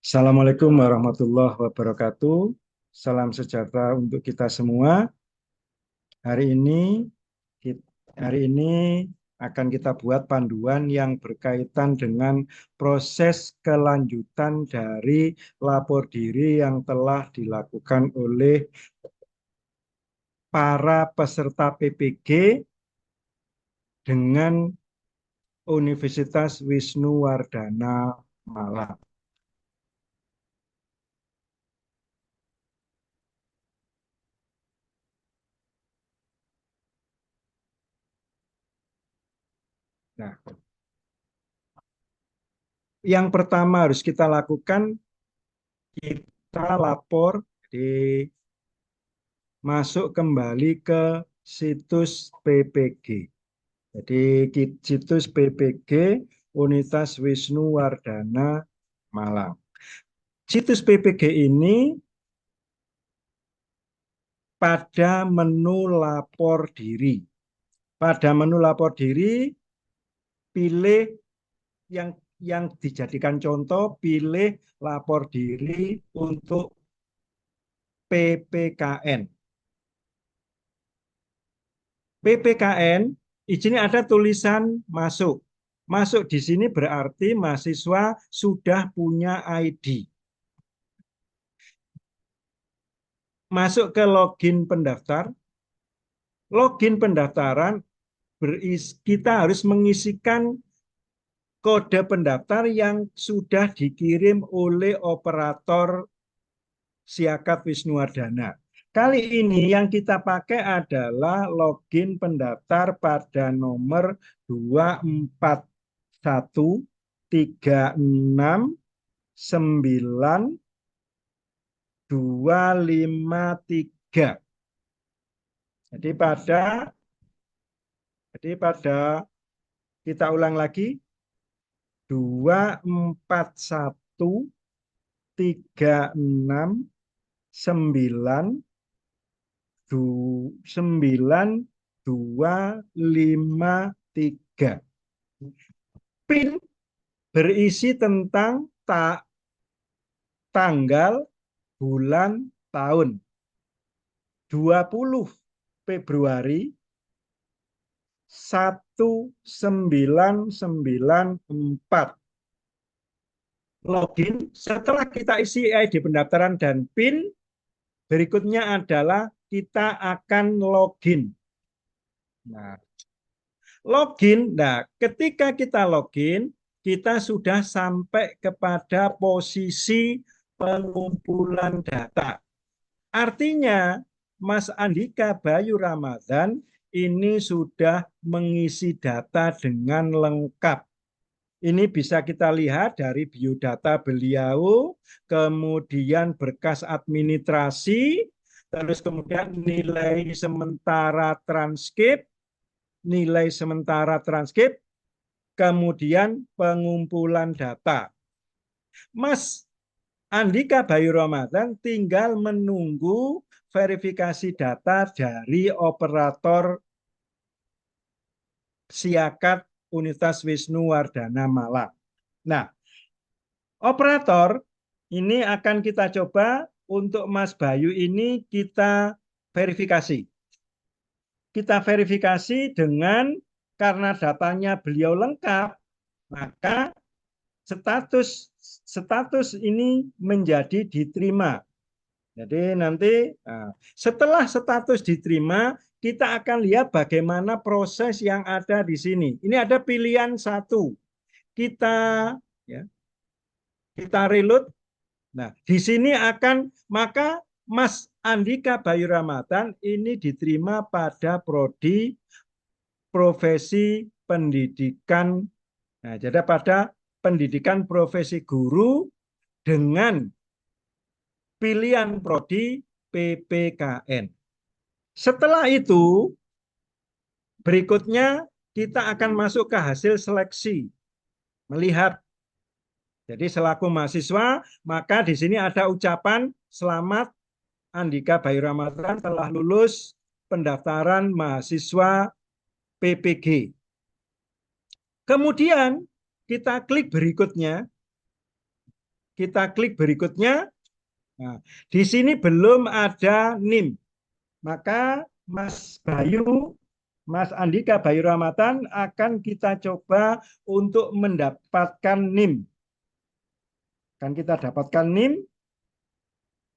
Assalamualaikum warahmatullahi wabarakatuh. Salam sejahtera untuk kita semua. Hari ini hari ini akan kita buat panduan yang berkaitan dengan proses kelanjutan dari lapor diri yang telah dilakukan oleh para peserta PPG dengan Universitas Wisnuwardana Malang. Nah, yang pertama harus kita lakukan, kita lapor di masuk kembali ke situs PPG. Jadi situs PPG Universitas Wisnuwardana Malang. Situs PPG ini pada menu lapor diri. Pada menu lapor diri, pilih yang dijadikan contoh, pilih lapor diri untuk PPKN. PPKN, di sini ada tulisan masuk. Masuk di sini berarti mahasiswa sudah punya ID. Masuk ke login pendaftar. Login pendaftaran kita harus mengisikan kode pendaftar yang sudah dikirim oleh operator Siakat Wisnuwardana. Kali ini yang kita pakai adalah login pendaftar pada nomor 241369253. Jadi pada kita ulang lagi 241369253. PIN berisi tentang tanggal, bulan, tahun. 20 Februari 1994. Login. Setelah kita isi ID pendaftaran dan PIN, berikutnya adalah kita akan login. Nah, ketika kita login, kita sudah sampai kepada posisi pengumpulan data. Artinya, Mas Andika Bayu Ramadhan ini sudah mengisi data dengan lengkap. Ini bisa kita lihat dari biodata beliau, kemudian berkas administrasi, terus kemudian nilai sementara transkrip, kemudian pengumpulan data. Mas Andika Bayu Ramadhan tinggal menunggu verifikasi data dari operator Siakat Universitas Wisnuwardana Malang. Nah, operator ini akan kita coba untuk Mas Bayu ini kita verifikasi. Kita verifikasi dengan, karena datanya beliau lengkap, maka status ini menjadi diterima. Jadi nanti setelah status diterima, kita akan lihat bagaimana proses yang ada di sini. Ini ada pilihan satu. Kita reload. Nah, di sini maka Mas Andika Bayu Ramadhan ini diterima pada prodi profesi pendidikan. Nah, jadi pada pendidikan profesi guru dengan pilihan prodi PPKN. Setelah itu, berikutnya kita akan masuk ke hasil seleksi. Melihat, jadi selaku mahasiswa, maka di sini ada ucapan selamat Andika Bayu Ramadhan telah lulus pendaftaran mahasiswa PPG. Kemudian kita klik berikutnya. kita klik berikutnya. Nah, di sini belum ada NIM. Maka Mas Bayu, Mas Andika Bayu Ramatan akan kita coba untuk mendapatkan NIM. Kan kita dapatkan NIM.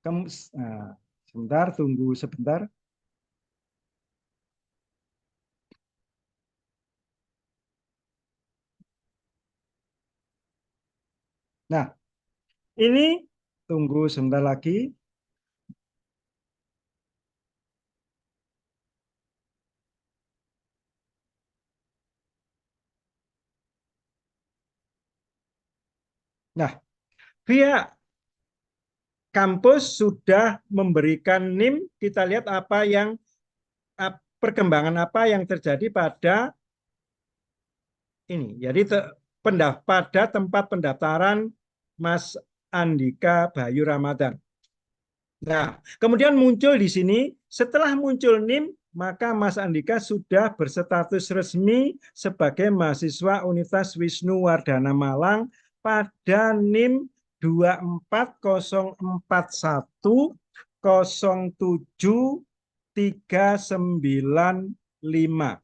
Nah, sebentar, tunggu sebentar. Nah, ini tunggu sebentar lagi. Nah, pihak kampus sudah memberikan NIM. Kita lihat apa yang perkembangan apa yang terjadi pada ini. Jadi pada tempat pendaftaran Mas Andika Bayu Ramadan. Nah, kemudian muncul di sini, setelah muncul NIM, maka Mas Andika sudah berstatus resmi sebagai mahasiswa Universitas Wisnu Wardana Malang pada NIM 240410739.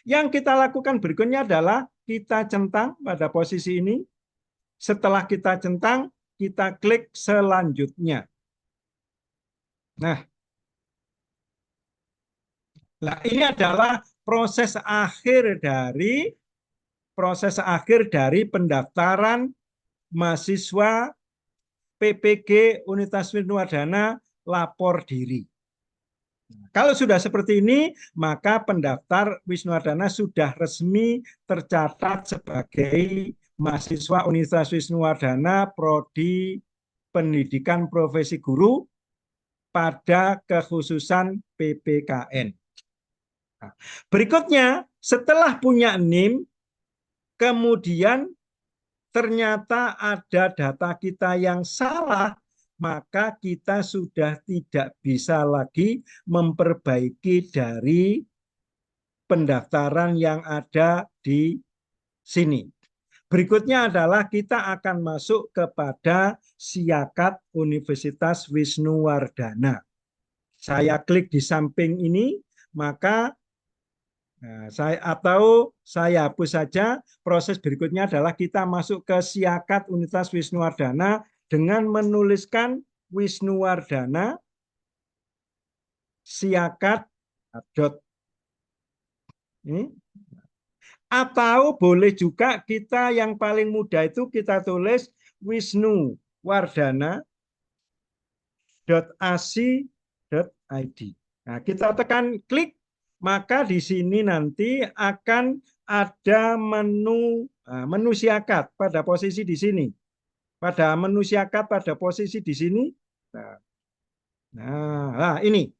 Yang kita lakukan berikutnya adalah kita centang pada posisi ini. Setelah kita centang, kita klik selanjutnya. Nah, ini adalah proses akhir dari pendaftaran mahasiswa PPG Universitas Wisnu Wardana lapor diri. Kalau sudah seperti ini, maka pendaftar Wisnu Wardana sudah resmi tercatat sebagai mahasiswa Universitas Wisnu Wardana Prodi Pendidikan Profesi Guru pada kekhususan PPKN. Nah, berikutnya, setelah punya NIM, kemudian ternyata ada data kita yang salah, maka kita sudah tidak bisa lagi memperbaiki dari pendaftaran yang ada di sini. Berikutnya adalah kita akan masuk kepada Siakat Universitas Wisnu Wardana. Saya klik di samping ini, maka saya hapus saja. Proses berikutnya adalah kita masuk ke Siakat Universitas Wisnu Wardana dengan menuliskan Wisnu Wardana Siakat ini. Atau boleh juga kita yang paling mudah itu kita tulis Wisnu Wardana.ac.id. Nah, kita tekan klik, maka di sini nanti akan ada menu siakat pada posisi di sini. Pada menu siakat pada posisi di sini. Nah, ini.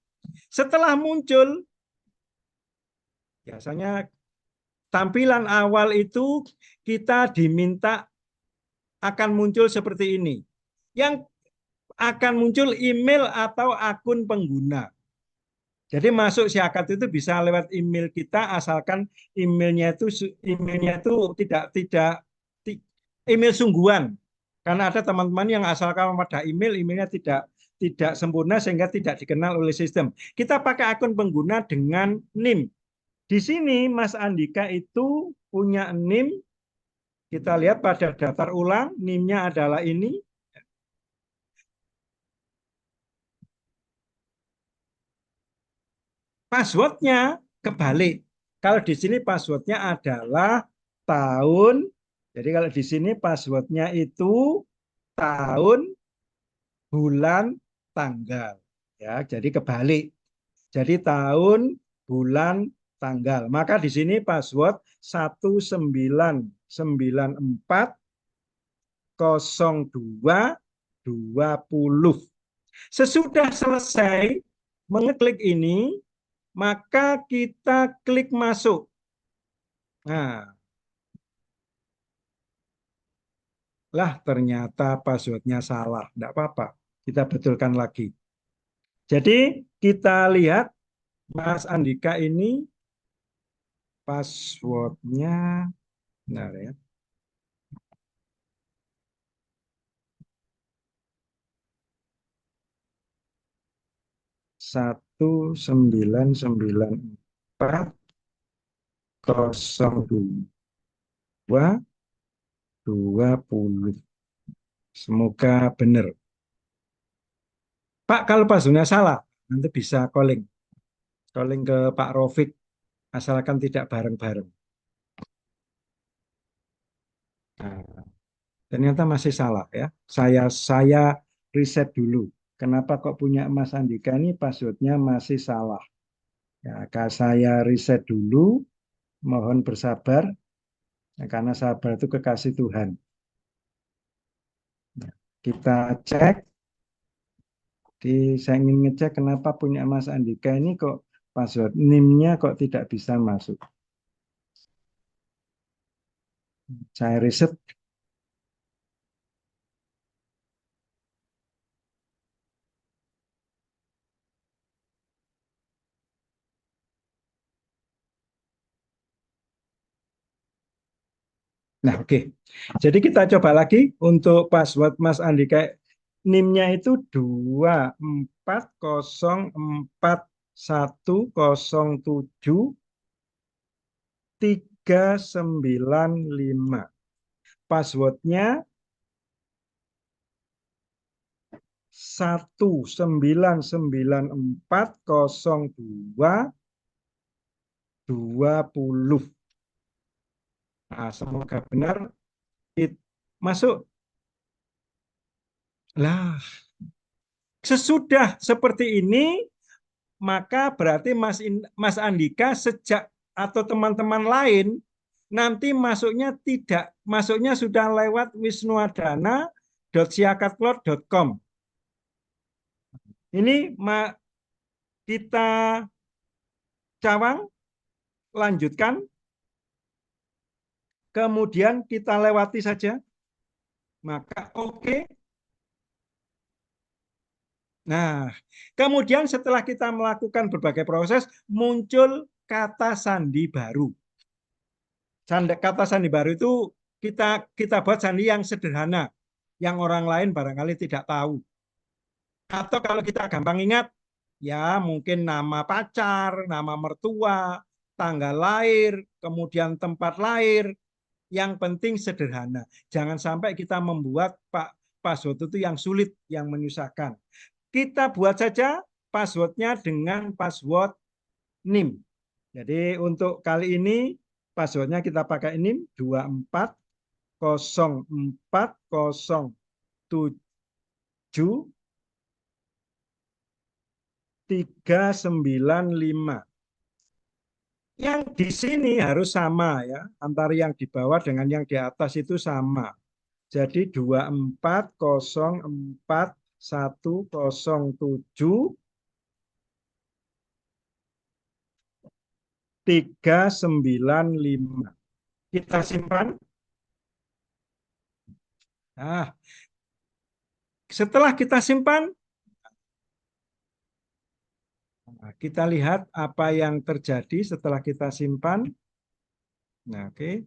Setelah muncul, biasanya tampilan awal itu kita diminta akan muncul seperti ini. Yang akan muncul email atau akun pengguna. Jadi masuk Siakat itu bisa lewat email kita, asalkan emailnya itu tidak email sungguhan. Karena ada teman-teman yang asalkan pada emailnya tidak sempurna sehingga tidak dikenal oleh sistem. Kita pakai akun pengguna dengan NIM. Di sini Mas Andika itu punya NIM. Kita lihat pada daftar ulang, NIM-nya adalah ini. Passwordnya kebalik. Kalau di sini passwordnya adalah tahun. Jadi kalau di sini passwordnya itu tahun, bulan, tanggal. Ya, jadi kebalik. Jadi tahun, bulan, tanggal. Maka di sini password 19940220. Sesudah selesai mengeklik ini, maka kita klik masuk. Nah, ternyata passwordnya salah. Tidak apa-apa, kita betulkan lagi. Jadi kita lihat Mas Andika ini passwordnya, benar ya. 1994 02 20. Semoga benar. Pak, kalau passwordnya salah, nanti bisa calling ke Pak Rofik, asalkan tidak bareng-bareng. Nah, ternyata masih salah ya. Saya riset dulu. Kenapa kok punya Mas Andika ini passwordnya masih salah? Ya, saya riset dulu. Mohon bersabar, ya, karena sabar itu kekasih Tuhan. Nah, kita cek. Saya ingin ngecek kenapa punya Mas Andika ini kok password NIM-nya kok tidak bisa masuk. Saya riset. Nah, oke. Jadi kita coba lagi untuk password Mas Andika. NIM-nya itu 24044107 395. Passwordnya 19940220. Nah, semoga benar. Masuk. Lah, sesudah seperti ini, maka berarti Mas Andika sejak atau teman-teman lain nanti masuknya sudah lewat wisnuardana.siakatcloud.com. Ini kita cawang, lanjutkan, kemudian kita lewati saja, maka oke. Nah, kemudian setelah kita melakukan berbagai proses, muncul kata sandi baru. Kata sandi baru itu kita buat sandi yang sederhana, yang orang lain barangkali tidak tahu. Atau kalau kita gampang ingat, ya mungkin nama pacar, nama mertua, tanggal lahir, kemudian tempat lahir. Yang penting sederhana. Jangan sampai kita membuat password itu yang sulit, yang menyusahkan. Kita buat saja passwordnya dengan password NIM. Jadi untuk kali ini passwordnya kita pakai NIM 240407 395. Yang di sini harus sama ya, antara yang di bawah dengan yang di atas itu sama. Jadi 24044107 395. Kita simpan. Nah, setelah kita simpan, kita lihat apa yang terjadi setelah kita simpan. Nah, oke.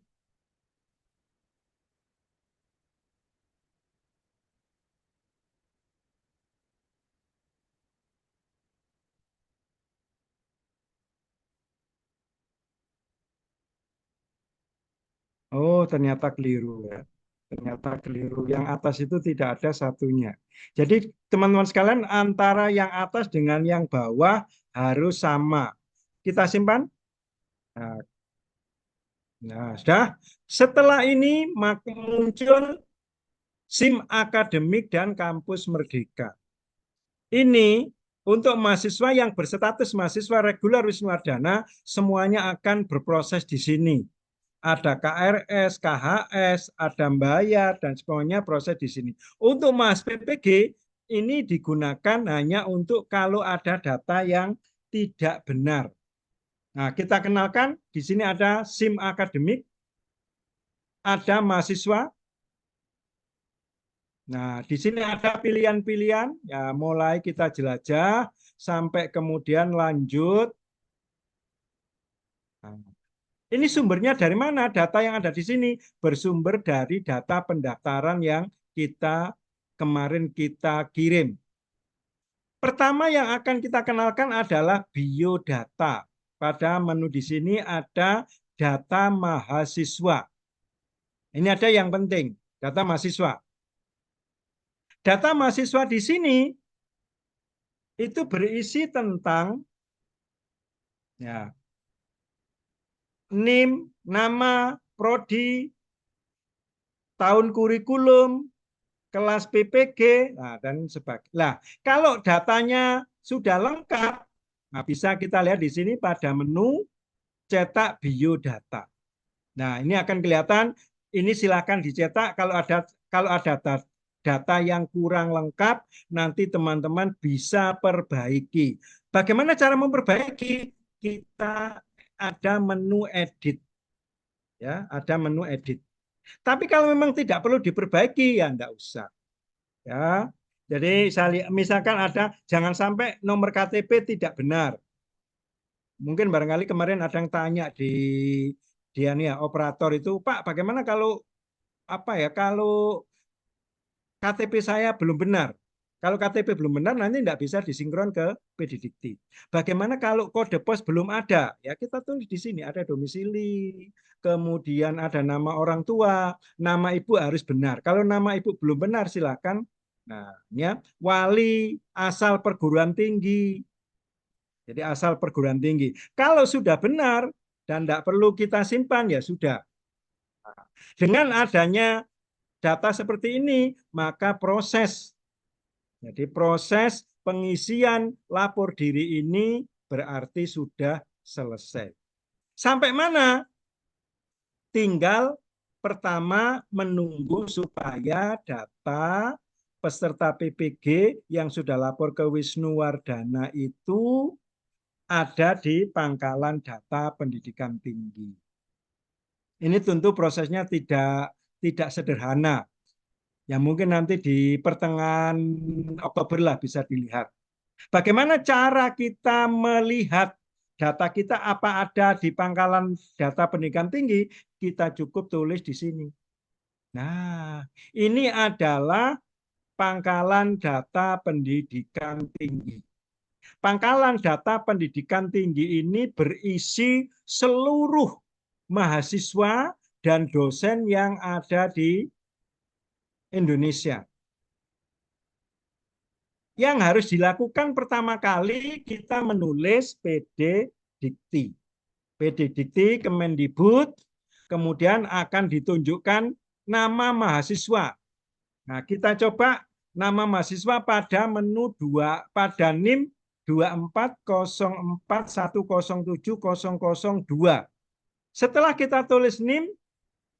Oh, ternyata keliru ya. Ternyata keliru. Yang atas itu tidak ada satunya. Jadi teman-teman sekalian, antara yang atas dengan yang bawah harus sama. Kita simpan. Nah, sudah. Setelah ini muncul SIM akademik dan kampus Merdeka. Ini untuk mahasiswa yang berstatus mahasiswa reguler Wisnuardana, semuanya akan berproses di sini. Ada KRS, KHS, ada bayar, dan semuanya proses di sini. Untuk Mas PPG, ini digunakan hanya untuk kalau ada data yang tidak benar. Nah, kita kenalkan, di sini ada SIM akademik, ada mahasiswa. Nah, di sini ada pilihan-pilihan, ya mulai kita jelajah, sampai kemudian lanjut. Nah, ini sumbernya dari mana? Data yang ada di sini bersumber dari data pendaftaran yang kemarin kita kirim. Pertama yang akan kita kenalkan adalah biodata. Pada menu di sini ada data mahasiswa. Ini ada yang penting, data mahasiswa. Data mahasiswa di sini itu berisi tentang ya, NIM, nama, prodi, tahun kurikulum, kelas PPG, nah, dan sebagainya. Nah, kalau datanya sudah lengkap, nah bisa kita lihat di sini pada menu cetak biodata. Nah, ini akan kelihatan, ini silakan dicetak kalau ada data yang kurang lengkap, nanti teman-teman bisa perbaiki. Bagaimana cara memperbaiki? Kita ada menu edit. Ya, ada menu edit. Tapi kalau memang tidak perlu diperbaiki, ya enggak usah. Ya, jadi misalkan ada, jangan sampai nomor KTP tidak benar. Mungkin barangkali kemarin ada yang tanya dia nih ya, operator itu, Pak, bagaimana kalau apa ya, kalau KTP saya belum benar. Kalau KTP belum benar nanti tidak bisa disinkron ke PDDikti. Bagaimana kalau kode pos belum ada? Ya kita tulis di sini ada domisili, kemudian ada nama orang tua, nama ibu harus benar. Kalau nama ibu belum benar silakan. Nah, ya wali, asal perguruan tinggi. Jadi asal perguruan tinggi. Kalau sudah benar dan tidak perlu kita simpan ya sudah. Dengan adanya data seperti ini, maka proses pengisian lapor diri ini berarti sudah selesai. Sampai mana? Tinggal pertama menunggu supaya data peserta PPG yang sudah lapor ke Wisnuwardana itu ada di pangkalan data pendidikan tinggi. Ini tentu prosesnya tidak sederhana. Ya mungkin nanti di pertengahan Oktober lah bisa dilihat. Bagaimana cara kita melihat data kita apa ada di pangkalan data pendidikan tinggi? Kita cukup tulis di sini. Nah, ini adalah pangkalan data pendidikan tinggi. Pangkalan data pendidikan tinggi ini berisi seluruh mahasiswa dan dosen yang ada di Indonesia. Yang harus dilakukan pertama kali kita menulis PD Dikti. PD Dikti Kemendikbud, kemudian akan ditunjukkan nama mahasiswa. Nah, kita coba nama mahasiswa pada menu pada NIM 2404107002. Setelah kita tulis NIM,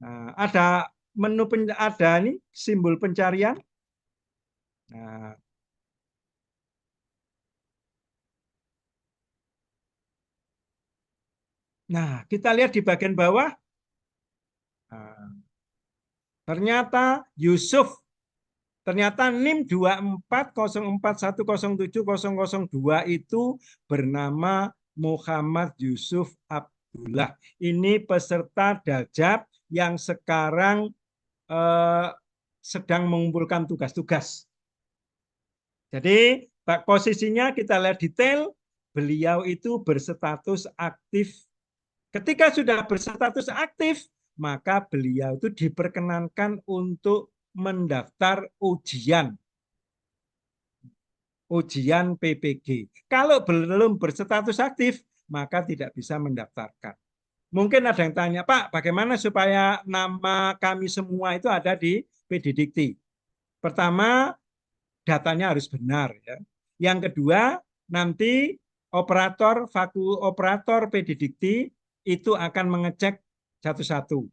nah, ada menu ada nih simbol pencarian. Nah, kita lihat di bagian bawah. Nah, ternyata Yusuf, ternyata NIM 2404107002 itu bernama Muhammad Yusuf Abdullah. Ini peserta Dajab yang sekarang sedang mengumpulkan tugas-tugas. Jadi posisinya kita lihat detail, beliau itu berstatus aktif. Ketika sudah berstatus aktif, maka beliau itu diperkenankan untuk mendaftar ujian PPG. Kalau belum berstatus aktif, maka tidak bisa mendaftarkan. Mungkin ada yang tanya, Pak, bagaimana supaya nama kami semua itu ada di PDDikti? Pertama, datanya harus benar. Ya. Yang kedua, nanti operator PDDikti itu akan mengecek satu-satu.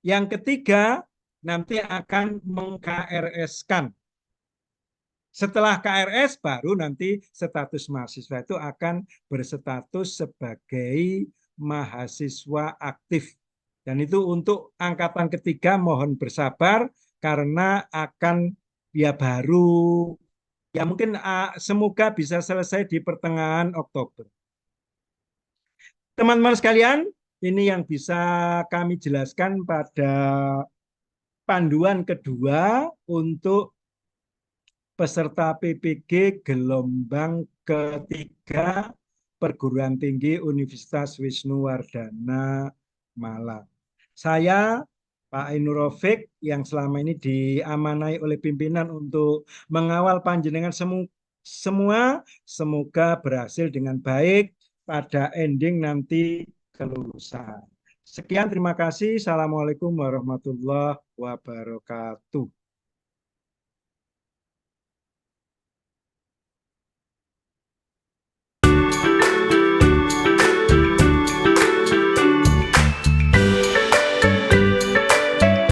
Yang ketiga, nanti akan meng-KRS-kan. Setelah KRS, baru nanti status mahasiswa itu akan berstatus sebagai mahasiswa aktif. Dan itu untuk angkatan ketiga mohon bersabar karena akan ya baru, ya mungkin semoga bisa selesai di pertengahan Oktober. Teman-teman sekalian, ini yang bisa kami jelaskan pada panduan kedua untuk peserta PPG gelombang ketiga Perguruan Tinggi Universitas Wisnuwardana Malang. Saya Pak Ainur Rafiq yang selama ini diamanai oleh pimpinan untuk mengawal panjenengan semua, semoga berhasil dengan baik pada ending nanti kelulusan. Sekian, terima kasih. Assalamualaikum warahmatullahi wabarakatuh.